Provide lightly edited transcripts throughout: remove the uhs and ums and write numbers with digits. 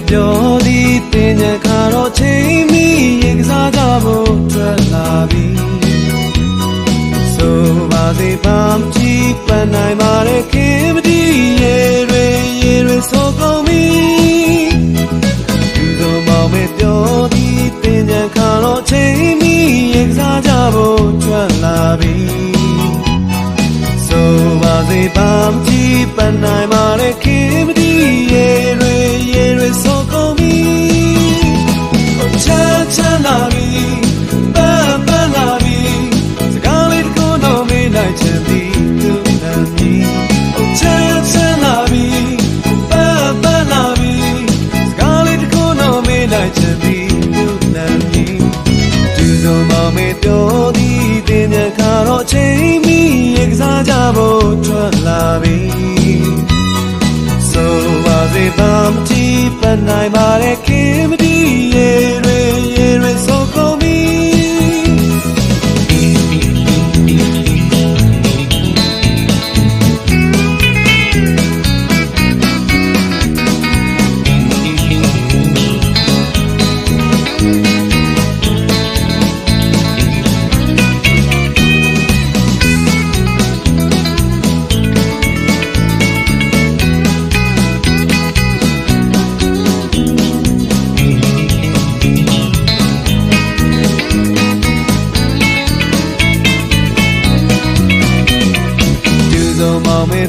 ပြောသည်တင်ညခါတော့ချိန်မီရေကစားကြဖို့ထွက်လာပြီဆိုပါစေပါမကြည့်ပန်းနိုင်ပါတဲ့ခင်မတီးရေတွေဆိုကုန်ပြီသူတို့မောင်မဲ့ပြောသည်တင်ညခါတော့ချိန်မီရေကစားကြဖို့ထွက်လာပြီဆိုပါစေပါမကြည့်ပန်းနိုင်ပါတဲ့ခင်မတီးရေတွေဆိုကုန်ပြီချမ်းလာပြီပန်းလာပြီစကားလေးတစ်ခုတော့မေးလိုက်ချင်သည်သူနာမည်ချမ်းလာပြီပန်းလာပြီစကားလေးတစ်ခုတော့မေးလိုက်ချင်သည်သူနာမည်သူတို့မောင်မေပြောသည်တင်ညခါတော့ချိန်မီရေကစားကြဖို့ထွက်လာပြီဆိုပါစေပါမကြည့်ပန်းနိုင်ပါတဲ့ခင်မတီးရေတွေဆိုကုန်ပြီ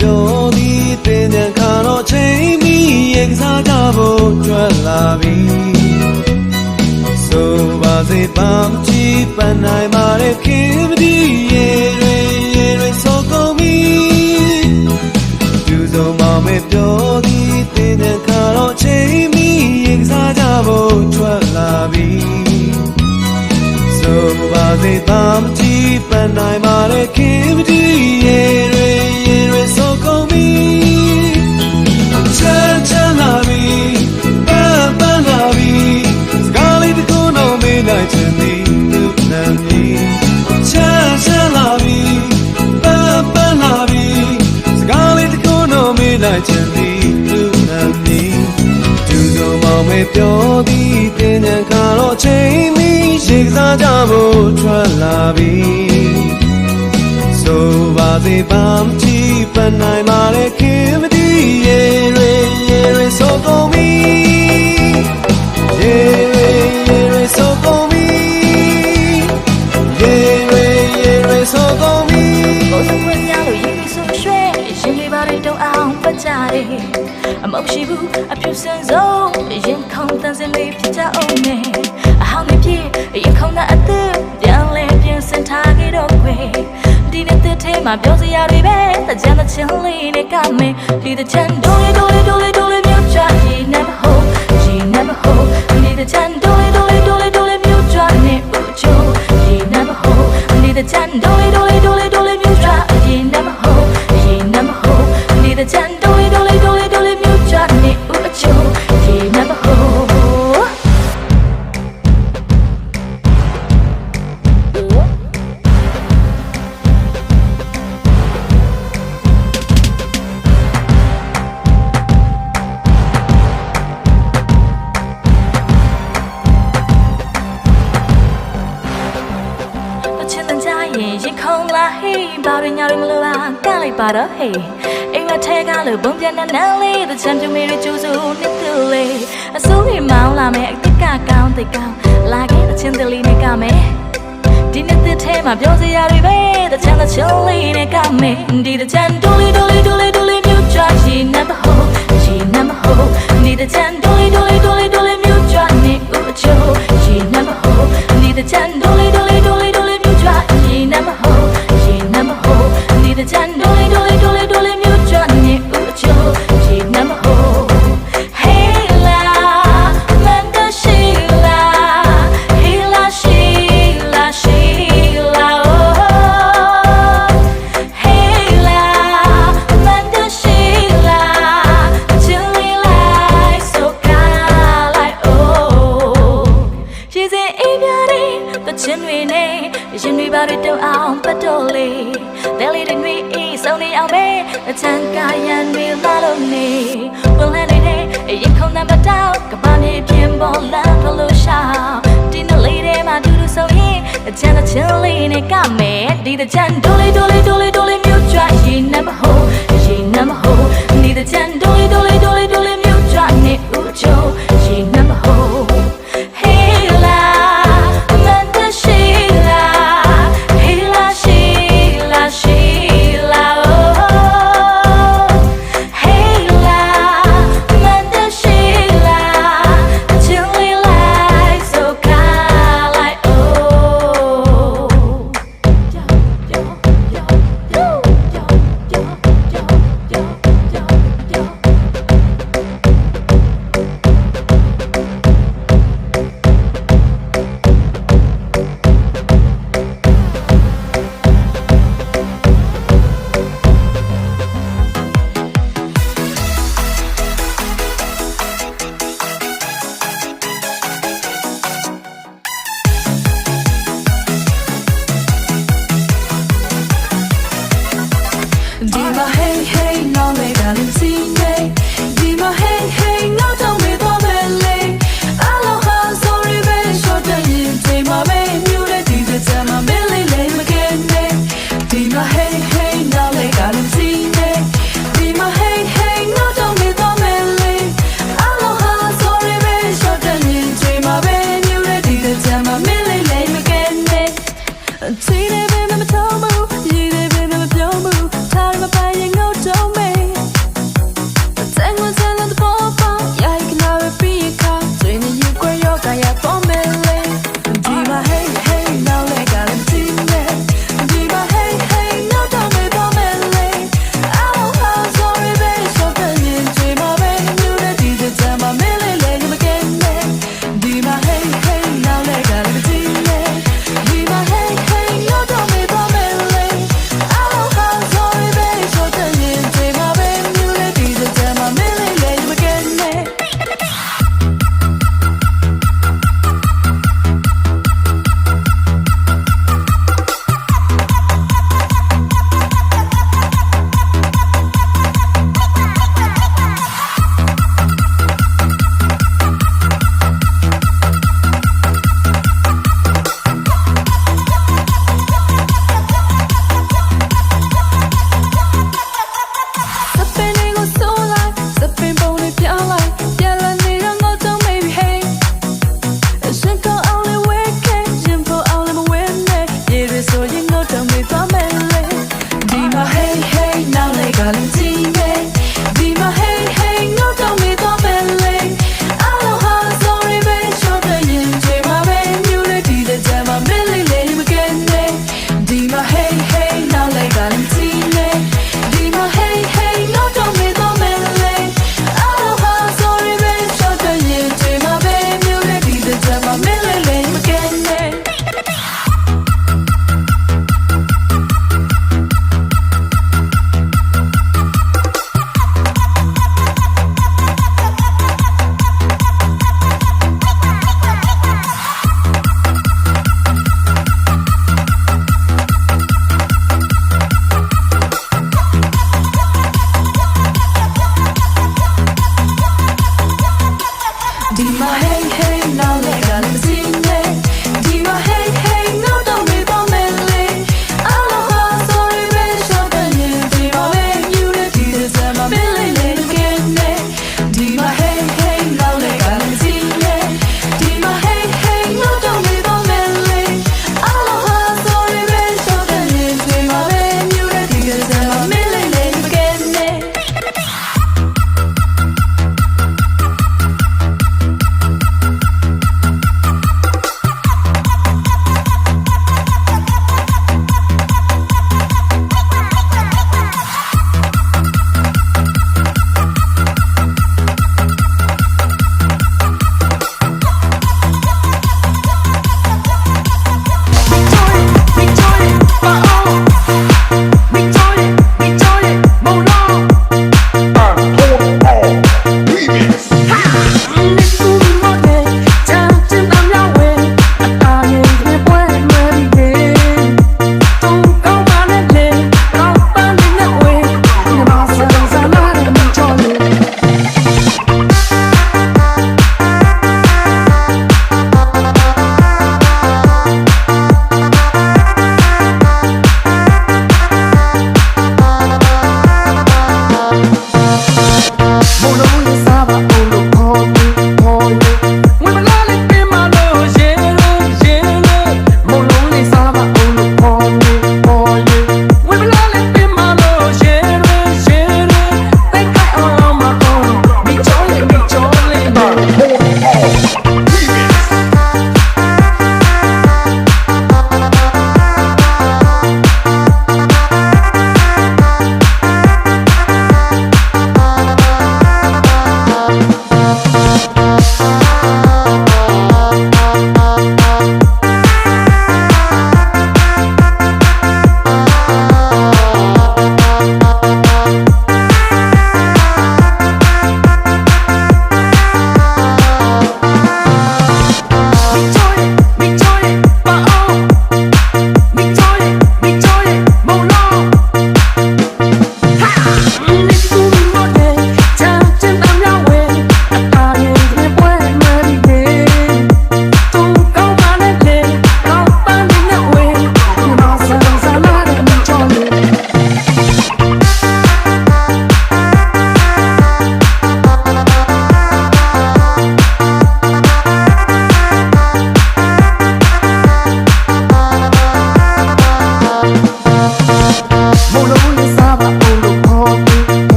ပြောသည်တင်ညခါတော့ချိန်မီရေကစားကြဖို့ထွက်လာပြီဆိုပါစေပါမကြည့်ပန်းနိုင်ပါတဲ့ခင်မတီးရေတွေဆိုကုန်ပြီသူတို့မောင်မဲ့ပြောသည်တင်ညခါတော့ချိန်မီရေကစားကြဖို့ထွက်လာပြီဆိုပါစေပါမကြည့်ပန်းနိုင်ပါတဲ့ခင်မတီးရေတွေဆိုကုန်ပြီချမ်းလာပြီပန်းလာပြီစကားလေးတစ်ခုတော့မေးလိုက်ချင်သည်သူနာမည်ချမ်းလာပြီပန်းလာပြီစကားလေးတစ်ခုတော့မေးလိုက်ချင်သည်သူနာမည်သူတို့မောင်မေပြောသည်တင်ညခါတော့ချိန်မီရေကစားကြဖို့ထွက်လာပြီဆိုပါစေပါမကြည့်ပန်းနိုင်ပါလေခင်မတီးရေတွေဆိုကုန်ပြီရေတွေဆိုကုန်ပြီရေတွေဆိုကုန်ပြီကိုယ်စခွင့်ရလို့ရေဆိုရွှဲရင်တွေပါတော့အောင်ပတ်ကြတယ်အမောက်ရှိဘူးအဖြူစင်စုံရင်ခုန်တန်းစင်လေးဖြစ်ကြအောင်နဲ့အဟောင်းနေဖြစ်ရင်ခုန်တဲ့အသက်ပြန်လဲပြင်ဆင်ထားကြတော့ခွေဒီနေ့တဲ့ထဲမှာပြောစရာတွေပဲတကြမ်းတဲ့ချင်းလေးနဲ့ကမယ်ဒီတဲ့ချမ်းဒိုးလေးမြို့ချရေနေမဟုတ်ဒီတဲ့ချမ်းဒိုးလေးမြို့ချနေဦးချိုရေနေမဟုတ်ဒီတဲ့ချမ်းဒိုးလေးမြို့ချရေနေမဟုတ်ဒီတဲ့ချမ်းဒိုးလေးမြို့ချနေဦးချိုရေနေမဟုတ်ရင်ခုန်လာဟေးဘာရညာရမလို့လားကန့်လိုက်ပါတော့ဟေးအိမ်မထဲကလို့ဘုံပြန်နန်းလေးတချမ်းပြမေတွေကျူးစုနှစ်သူလေးအစိုးရမောင်းလာမယ်အစ်ကကောင်းတိတ်ကောင်းလာခဲ့တချမ်းတလေးနဲ့ကမယ်ဒီနေ့တဲ့ထဲမှာပြောစရာတွေပဲတချမ်းတချိုးလေးနဲ့ကမယ်ဒီတချမ်းဒိုးလေးမြို့ချရေနေမဟုတ်ဒီတချမ်းဒိုးလေးမြို့ချနေဦးချိုရေနေမဟုတ်ဒီတချမ်းဒိုးလေးမြို့ချရေနေမဟုတ်ဒီတချမ်းဒိုးလေးမြို့ချနေဦးချိုရေနေမဟုတ်ချင်းတွေနဲ့ရင်တွေပါတော့အောင်ပတ်တော့လေတဲလေးတွေအေးစုံနေအောင်ပဲအချမ်းကရန်တွေလာလို့နေဝင်လဲနေတဲ့ ရင်ခုန်တဲ့မတောက်ကဘာနေပြင်ပေါ်လမ်းဖလို့ရှောင်းဒီနေ့လေးထဲမှာတူတူဆိုရင်အချမ်းတစ်ချင်းလေးနဲ့ကမယ်ဒီတဲ့ချမ်းဒိုလေးဒိုလေးဒိုလေးဒိုလေးမြို့ကြွရင်နမဟုတ်ရင်နမဟုတ်ဒီတဲ့ချမ်းဒိုလေးဒိုလေးဒိုလေးဒိုလေးမြို့ကြွနေဦးချိုရင်နမဟုတ် Hey la manda sheila Hey la sheila sheila oh Hey la manda sheila chilly like so kind like oh yo yo yo yo yo yo yo yo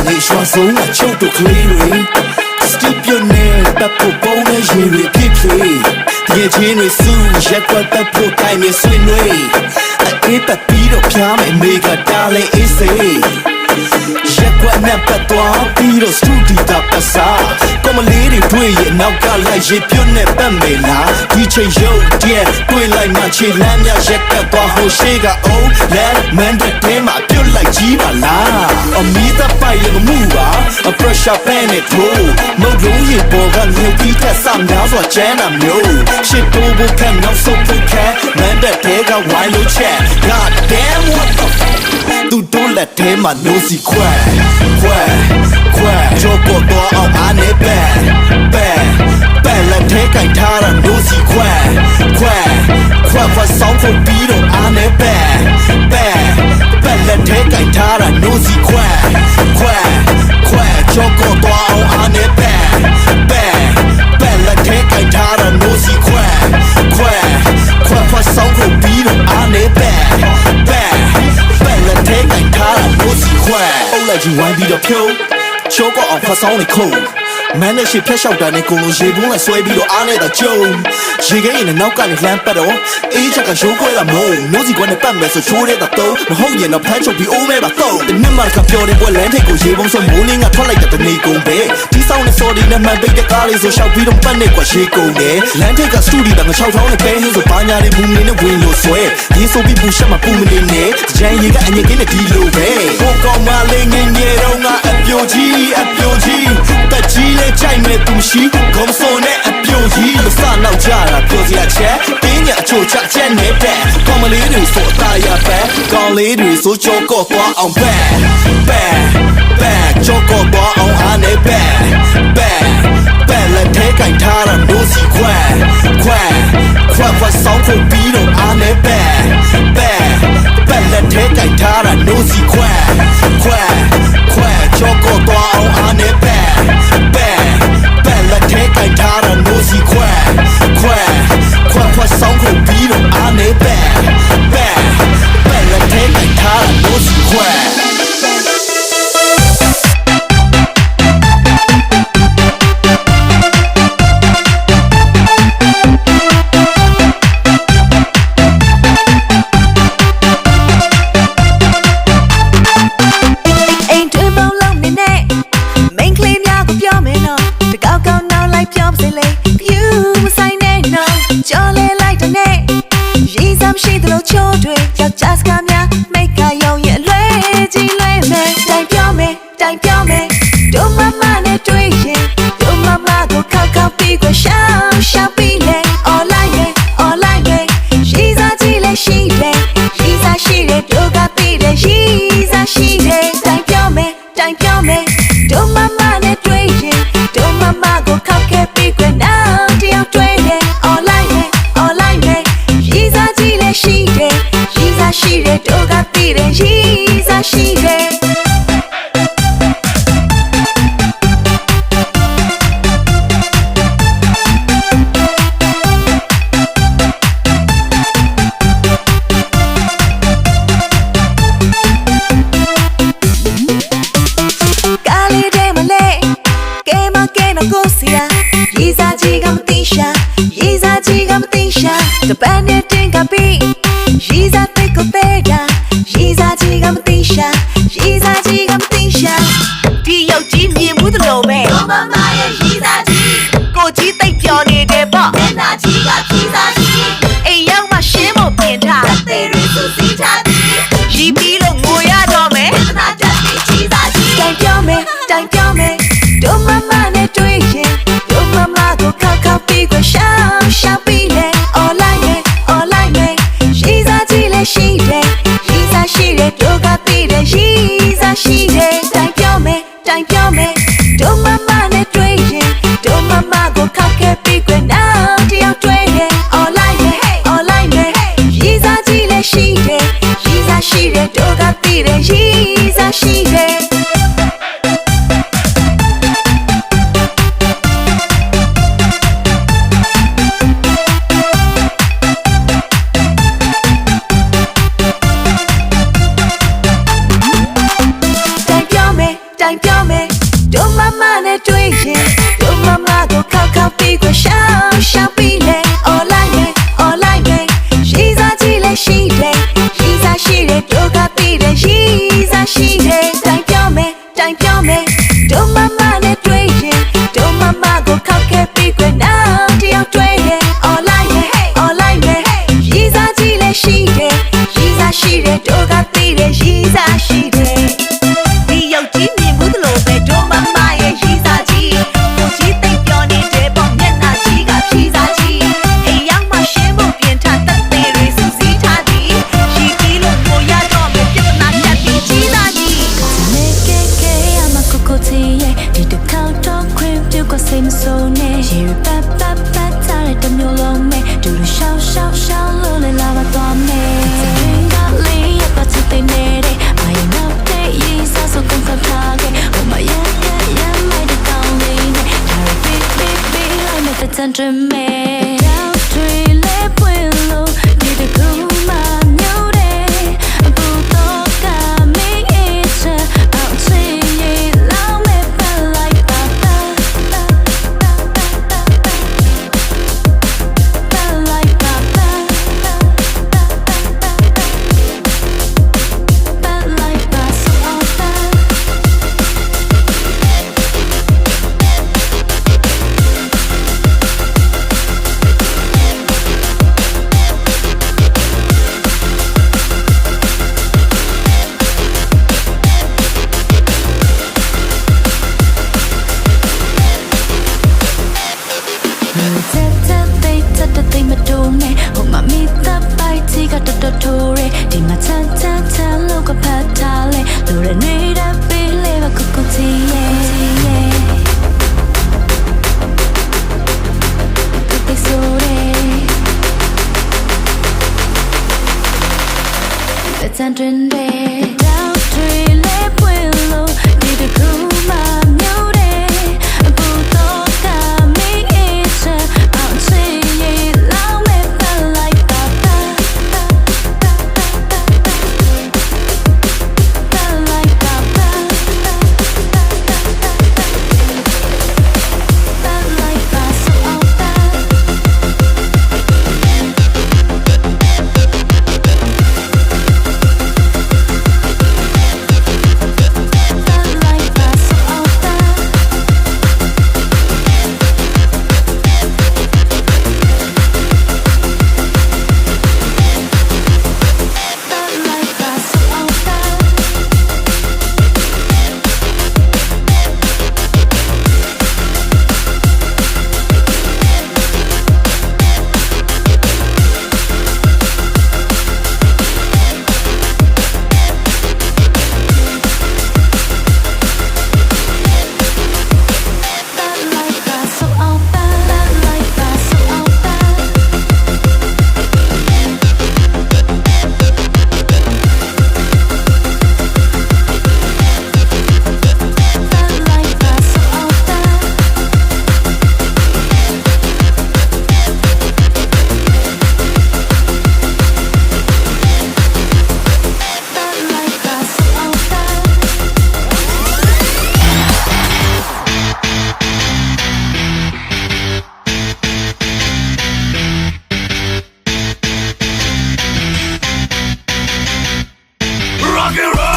လေးရွှာဆုံးကချုပ်တို့ကလေးတွေစတူပြိုနဲ့တပ်ဖို့ပုံနဲ့ရေတွေဖြစ်ဖြစ်တကယ်ချင်းတွေစုရက်ကွက်တပ်ဖို့တိုင်းနဲ့ဆွေးနွေးအေးပတ်ပြီးတော့ဖျားမယ်မေကတားလေးအေးစေရက်ကွက်နဲ့ပတ်သွားပြီးတော့စတူဒီတာပတ်စားကမလေးတွေတွေ့ရင်နောက်ကလိုက်ရေပြွတ်နဲ့ပတ်မေလားဒီချိန်ရုပ်တည်းတွေ့လိုက်မှခြေလမ်းများရက်ကသွားဟိုရှိကအိုးလက်မန်တဲ့တဲမှာပြုတ်လိုက်ကြီးပါလားအမီးတပ်ပိုင်ရမှုပါအ pressure pan နဲ့ထိုးမုတ်လုံးရေပေါ်ကမြုပ်ပြီးတက်ဆမ်းများစွာကျန်းတာမျိုးရှစ်တိုးဖို့ခံနောက်ဆုံးဖို့ခံမန်တဲ့တဲကဝိုင်းလို့ချက် God damn what the fuck သူတို့လက်ထဲမှာ no see ခွဲကြောပေါ်တော့အောင်အားနေပဲလက်ထဲကင်ထားတာ no see ခွဲဆောင်းဖို့ပြီးတော့အားနေပဲလက်ထဲကင်ထားတာ no see ခွဲကြောပေါ်တော့အောင်အားနေပဲလက်ထဲကင်ထားတာ no see ခွဲဆောင်းဖို့ပြီးတော့အားနေပဲလက်ထဲကင်ထားတာ no see ခွဲအုပ်လိုက်ကြီးဝိုင်းပြီးတော့ဖြုတ်ချိုးကောအောင်ဖတ်ဆောင်နေခုံမန်နဲ့ရှိဖျက်လျှောက်တာနဲ့ကိုလိုရေပုံးလိုက်ဆွဲပြီးတော့အားနေတာကြုံရေခဲရင်နောက်ကနေလှမ်းပတ်တော့အေးချက်ကရိုးခွဲလာမို့နိုးစီကွန်းနဲ့ပတ်မယ်ဆိုချိုးတဲ့တော့မဟုတ်ရင်တော့ဖမ်းချုပ်ပြီးအိုးမဲပါတော့တနစ်မှကပြောတဲ့ပွဲလမ်းထိပ်ကိုရေပုံးဆွဲမိုးလင်းကထွက်လိုက်တဲ့တနေကုန်ပဲဒီဆောင်နဲ့စော်ဒီနဲ့မှန်ပိတ်တဲ့ကားလေးဆိုရှောက်ပြီးတော့ပတ်နေကွာရေကုန်တယ်လမ်းထိပ်ကစတူဒီတာငါ6ထောင်းနဲ့ပဲဟင်းဆိုဘာညာလေးမူမင်းနဲ့ဝင်လို့ဆွဲရေးဆိုပြီးပူရှက်မှာပူမနေနဲ့ကြမ်းရေကအငြိကင်းနဲ့ဒီလိုပဲကိုကောင်မလေးငင်းငယ်တော့ငါအပြိုကြီးတက်ကြီးလေးချိုင်မဲ့သူရှိဂုံစုံနဲ့အပြိုကြီးလို့စနောက်ကြတာပြောစရာချက်တင်းညာအချို့ချက်နေတဲ့ကောင်မလေးတွေဆိုအသားရပဲကောင်လေးတွေဆိုကြောကော့သွားအောင်ပဲကြောကော့သွားအောင်အားနေပဲလက်ထဲကင်ထားတာ no see ခွဲဆောင်းဖို့ပြီးတော့အားနေပဲလက်ထဲကင်ထားတာ no see ခွဲကြောကော့သွားအောင်အားနေပဲလက်ထဲကင်ထားတာ no see ခွဲဆောင်းဖို့ပြီးတော့အားနေပဲလက်ထဲကင်ထားတာ no see ခွဲရှိသလိုချိုးတွေယောက်ျားစကားများမိတ်ကယုံရင်အလွဲကြီးလွဲမယ်တိုင်ပြောမယ်တို့မမနဲ့တွေ့ရင်တို့မမကိုခောက်ပြီးကိုရှောင်းပြီးလေ all like me ရီစားကြီးလည်းရှိတယ်တို့ကသိတယ်ရီစားရှိတယ်တိုင်ပြောမယ်တို့မမနဲ့တွေ့ရင်တို့မမကိုခောက်ခဲ့ပြီးကိုနောက်တယောက်တွေ့တယ် all like me ရီစားကြီးလည်းရှိတယ်တို့ကသိတယ်ရီစားရှိတယ်ရီစားကြီးကမသိရှာတပန်းနဲ့တင်ကပြီးရီစားတိတ်ကိုသေးတာရီစားကြီးကမသိရှာဒီရုပ်ကြီးမြင်မှုတလို့ပဲမမရဲ့ရီစားကြီးကိုကြီးတိတ်ပြောနေတယ်ပေါ့မျက်နှာကြီးကရီစားကြီးအိမ်ရောက်မှရှင်းဖို့ပြင်ထားတဲ့တွေစုစည်းထားသည်ရီပြီးလို့ငိုရတော့မယ်မျက်နှာတက်ပြီးရီစားကြီးတိုင်ပြောမယ်တို့မမနဲ့တွေ့ရင်တို့မမကိုခောက်ပြီးကိုရှောင်းပြီးလေ all like me ရီစားကြီးလည်းရှိတယ်တို့ကသိတယ်ရီစားရှိတယ်တိုင်ပြောမယ်တို့မမနဲ့တွေ့ရင်တို့မမကိုခောက်ခဲ့ပြီးကိုနောက်တယောက်တွေ့တယ် all like me ရီစားကြီးလည်းရှိတယ်တို့ကသိတယ်ရီစားရှိတယ်တိုင်ပြော ပြောမယ်တို့မမနဲ့တွေ့ရင်တို့မမကိုခောက်ခောက်ပြီးကိုရှောင်းပြီးလေ all like me all like me ရှိစားကြည့်လဲရှိတယ်ရှိစားရှိတယ်တို့ကပြီးတယ်ရှိစားရှိတယ်တိုင်ပြောမယ်တို့မမနဲ့တွေ့ရင်တို့မမကိုခောက်ခဲ့ပြီးကိုနောက်တယောက်တွေ့ရင် all like me all like me ရှိစားကြည့်လဲရှိတယ်ရှိစားရှိတယ်တို့ကပြီးတယ်ရှိစားရှိတယ်ဒီရောက်ကြည့်မြင်မှုသလိုပဲတို့မမရဲ့ရှိစားကြည့်တို့ကြီးသိပ်ပြောနေတဲ့ပေါ့မျက်နှာကြီးကဖြီးစားကြည့်အိမ်ရောက်မှရှင်းဖို့ပြင်ထားတဲ့သေးတွေစူးစီးထားသည်ရှိကြီးလို့ကိုရတော့မယ်ပြဿနာတက်ပြီးကြီးစားကြည့်နေကေအမကိုကိုတီရဲ့ဒီတစ်ခေါက်တော့ခွင့်ပြုကိုစိတ်မဆုံးနဲ့ရေပတ်ထားတဲ့တမျိုးလုံးမဲ့ဒူလူရှောင်းလို့လည်းလာပါတော့မယ်စင်ကလေးရဲ့ပတ်သက်နေတဲ့ I know that you are so comfortable oh my yeah my darling baby like me the tender me down three lip willow did the cool my new day but talk me it's out say love me like papa like papa like papa they ma do me oh my me the bite ga to re di ma tan lo ka patale lo re ne da be le ba ko ti ye te so re it's andre down three le puelo di the cool my new day but talk me it's out say Rock and roll.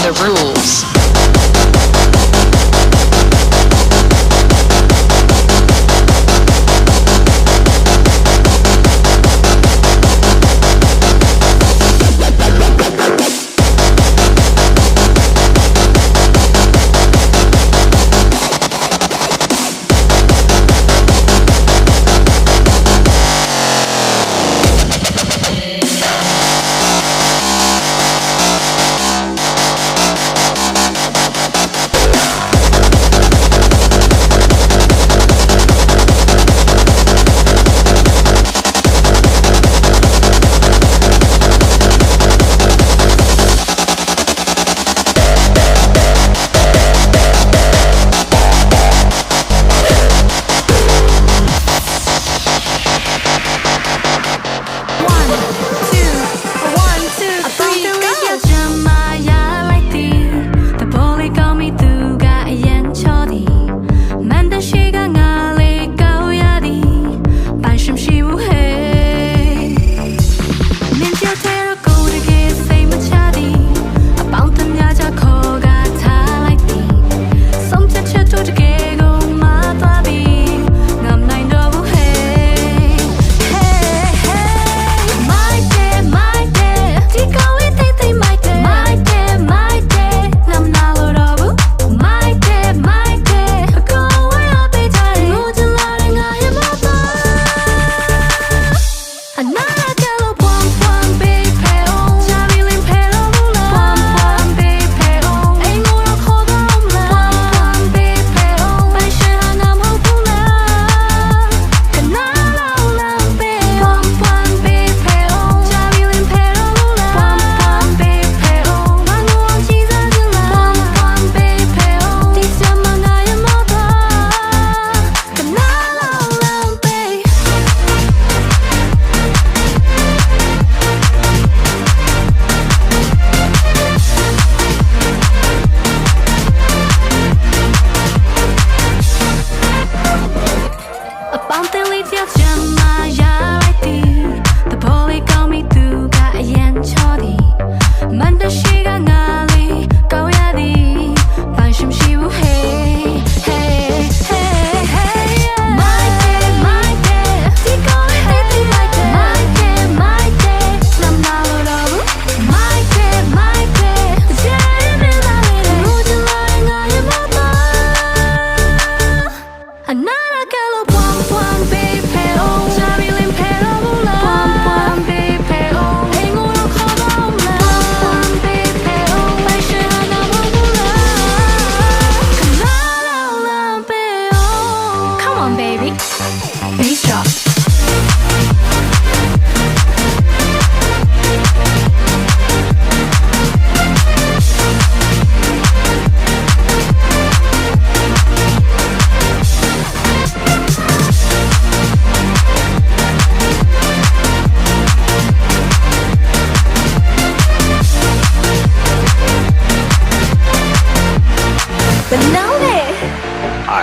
the rules.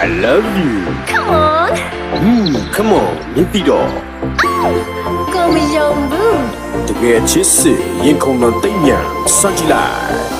I love you. Come on. Come on, မြင်ပြီးတော့ ကိုမယုံဘူး တကယ်ချစ်စစ်ရင်ခုန်တော့တိတ်ညံစကြည့်လိုက်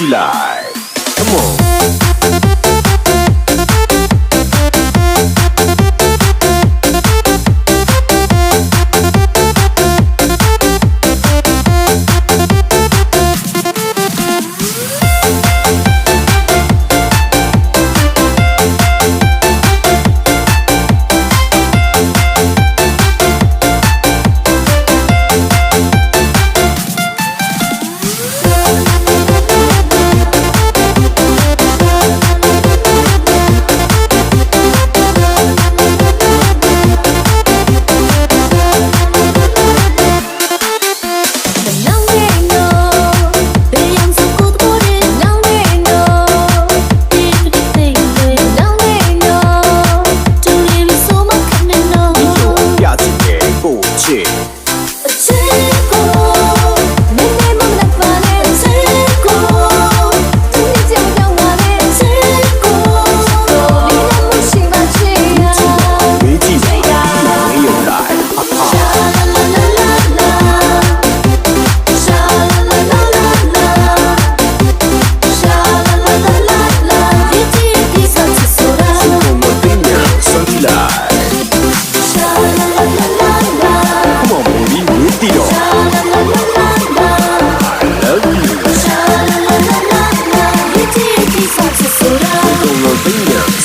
July. Come on.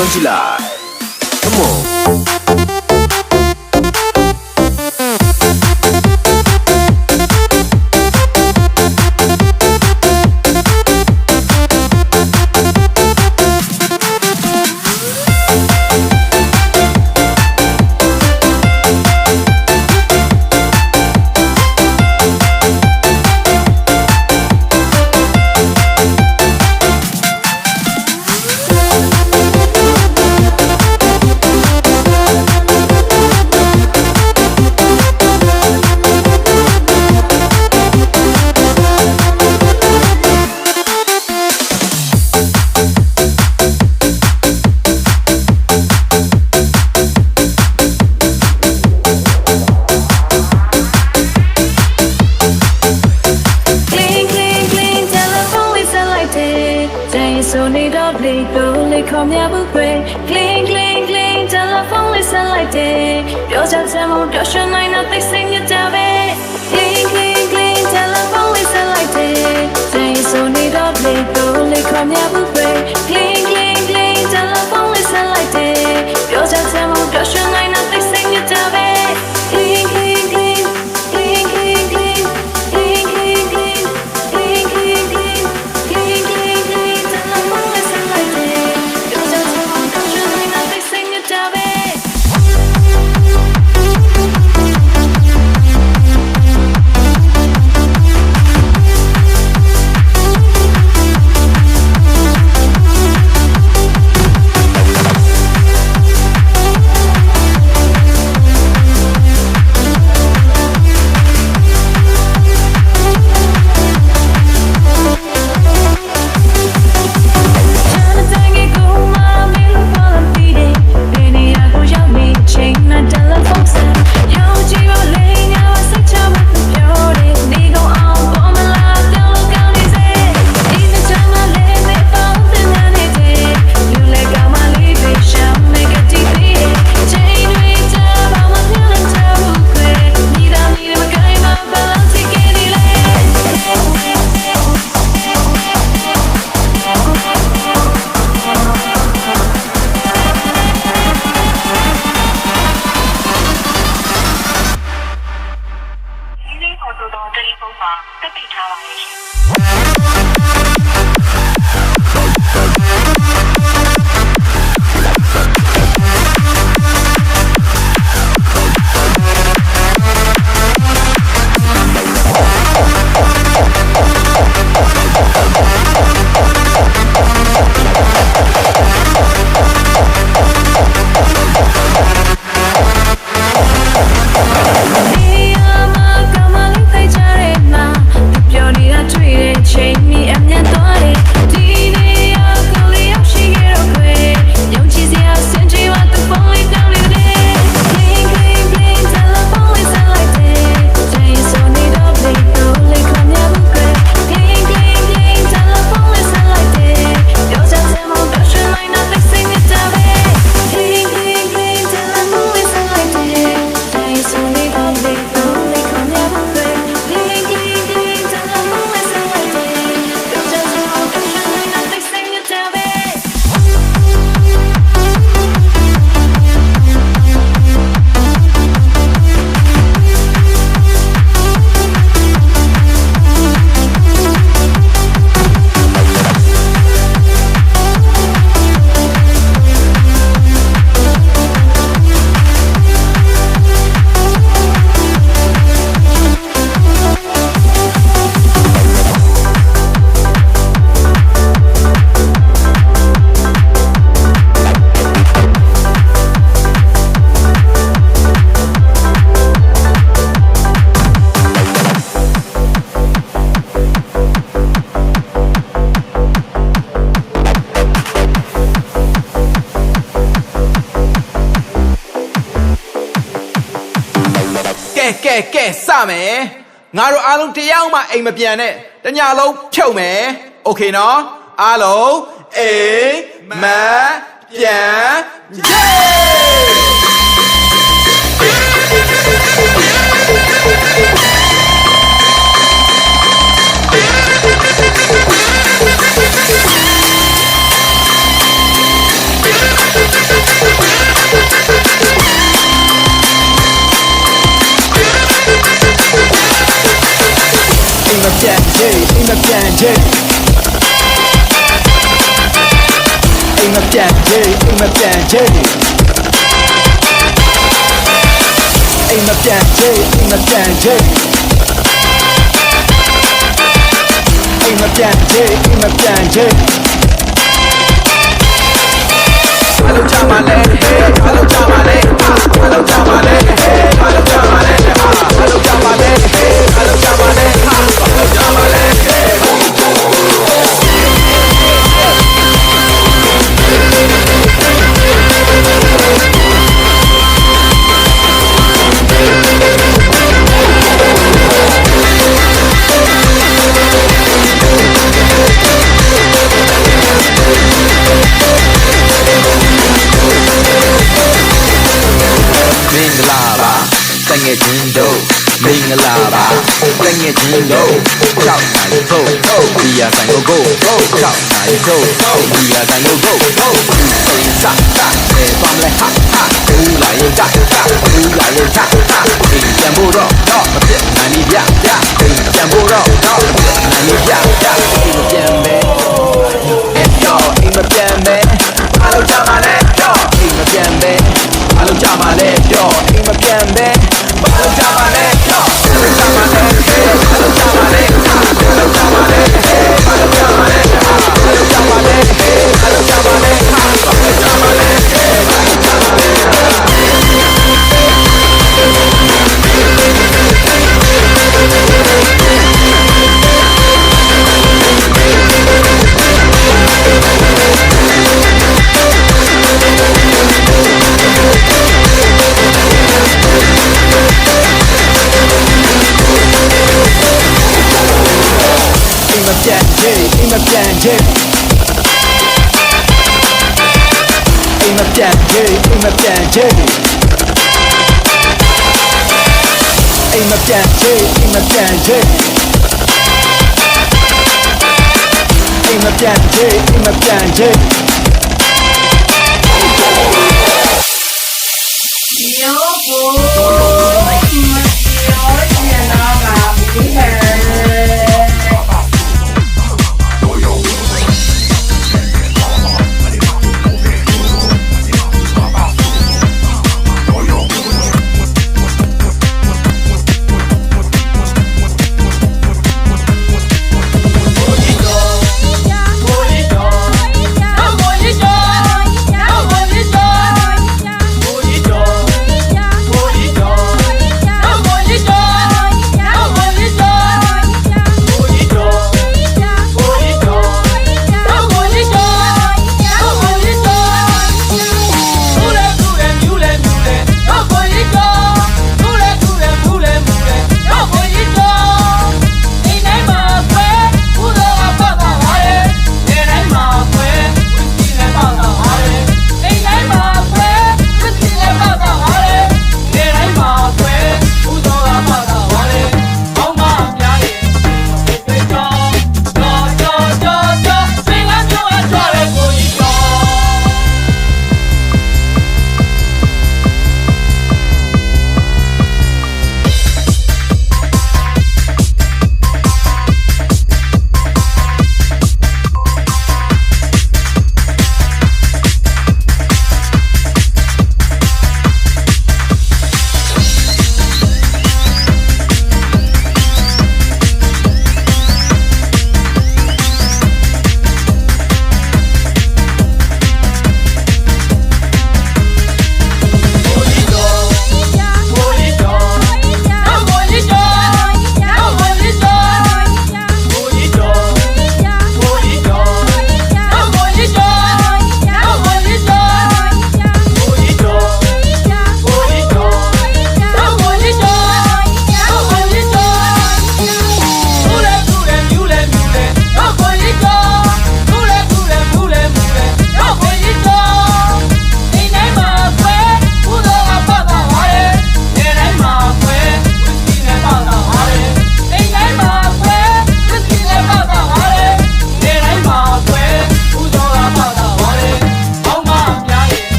စွန့်ကြည့်လိုက် Come on So need a play, don't come here, but pray. Cling, cling, cling, telephone listen like day. You're just a motion, I know they sing it down. Cling, cling, cling, telephone listen like day. So need a play, don't come here, but pray. Cling, cling, cling, telephone listen like day. You're just a motion, I know they sing it down. Cling, cling, cling, cling, cling, cling, cling, cling, cling, cling, cling, cling, cling, cling, cling. Telephone listen like day. You're just a motion, I know they sing it down.ကဲစမယ်ငါတို့အားလုံးတရားမှအိမ်မပြန်နဲ့တညလုံးဖြုတ်မယ်โอเคနော်အားလုံးအိမ်မပြန်ယေ ချေအိမ်မပြန်ချေအိမ်မပြန်ချေအိမ်မပြန်ချေအိမ်မပြန်ချေအိမ်မပြန်ချေအိမ်မပြန်ချေအလုံးချမလဲအလုံးချမလဲအလုံးချမလဲအလုံးချမလဲအလုံးချမလဲအလုံးချမလဲအလုံးချမလဲတငယ်ချင်းတို့မင်္ဂလာပါတငယ်ချင်းတို့6နိုင်ထုတ်ဒီရဆိုင်ကို6နိုင်ထုတ်ဒီရဆိုင်ကိုစိတ်စတဲ့သွားမလဲဟာဘူးလာရင်ကြဘူးလာရင်ကြပြန်ဖို့တော့မပြတ်နိုင်ပြီဗျပြန်ဖို့တော့မပြတ်နိုင်ပြီဗျပြန်မယ်အိမ်မပြန်မယ်အလုံးချမလဲအိမ်မပြန်မယ်အလုံးချမလဲအိမ်မပြန်မယ်အလုံးချမလဲအလုံးချမလဲအလုံးချမလဲအလုံးချမလဲအလုံးချမလဲအလုံးချမလဲအလုံးချမလဲပြန်ချေအိမ်မပြန်ချေအိမ်မပြန်ချေအိမ်မပြန်ချေအိမ်မပြန်ချေအိမ်မပြန်ချေအိမ်မပြန်ချေအိမ်မပြန်ချေYo, boy, yo,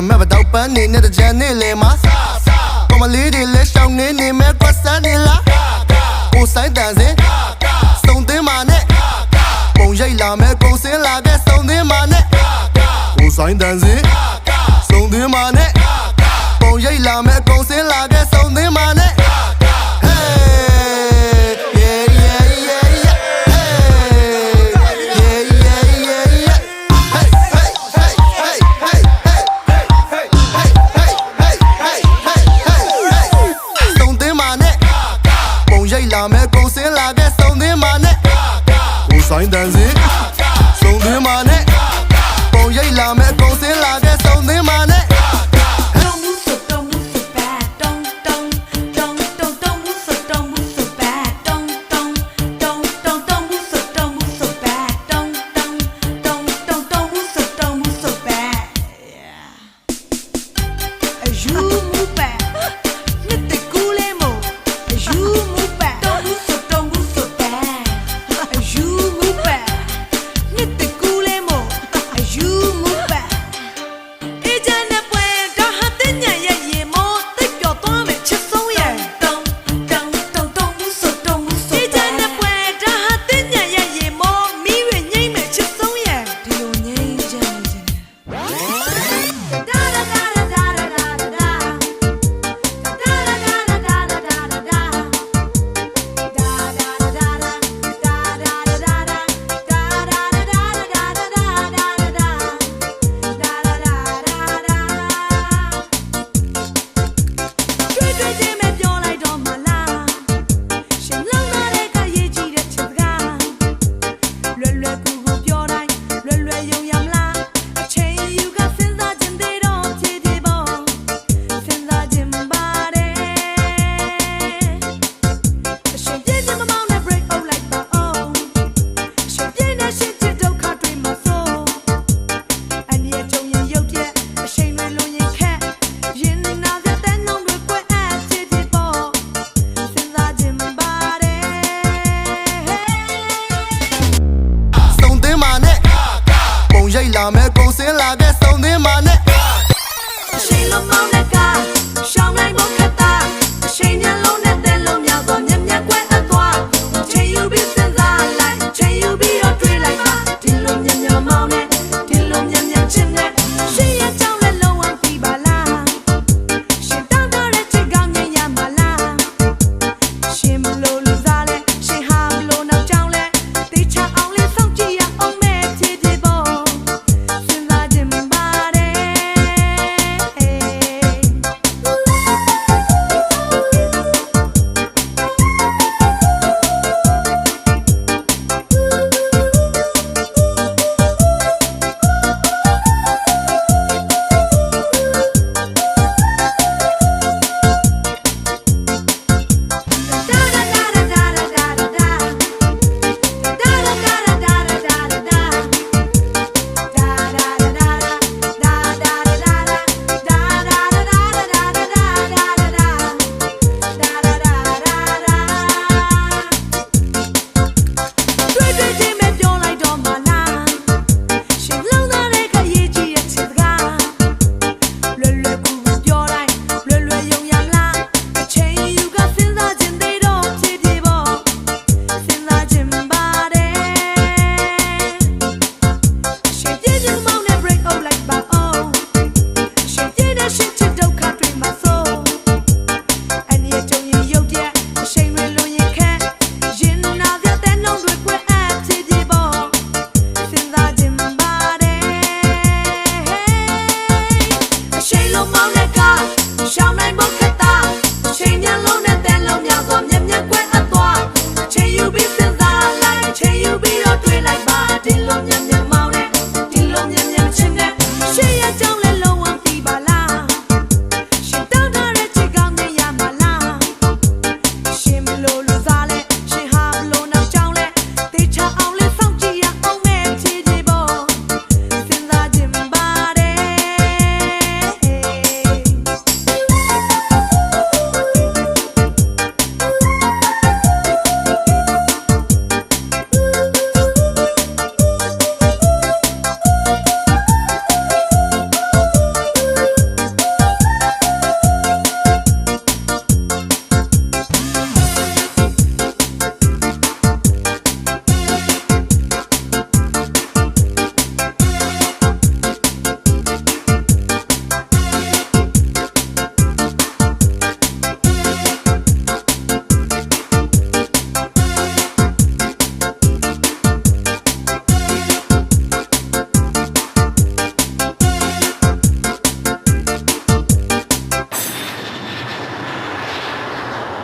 မဲ့ဘတော့ပန်းနေနဲ့တကြံနေလေမှာကောမလေးတွေလက်ရှောင်းနေမဲ့ကွက်စနေလားကိုဆိုင်တန်စင်စုံသင်းမာနဲ့ပုံရိပ်လာမဲ့ကုံစင်းလာတဲ့စုံသင်းမာနဲ့ကိုဆိုင်တန်စင်စုံသင်းမာနဲ့ပုံရိပ်လာမဲ့ကုံစင်းလာတဲ့စုံသင်းမာနဲ့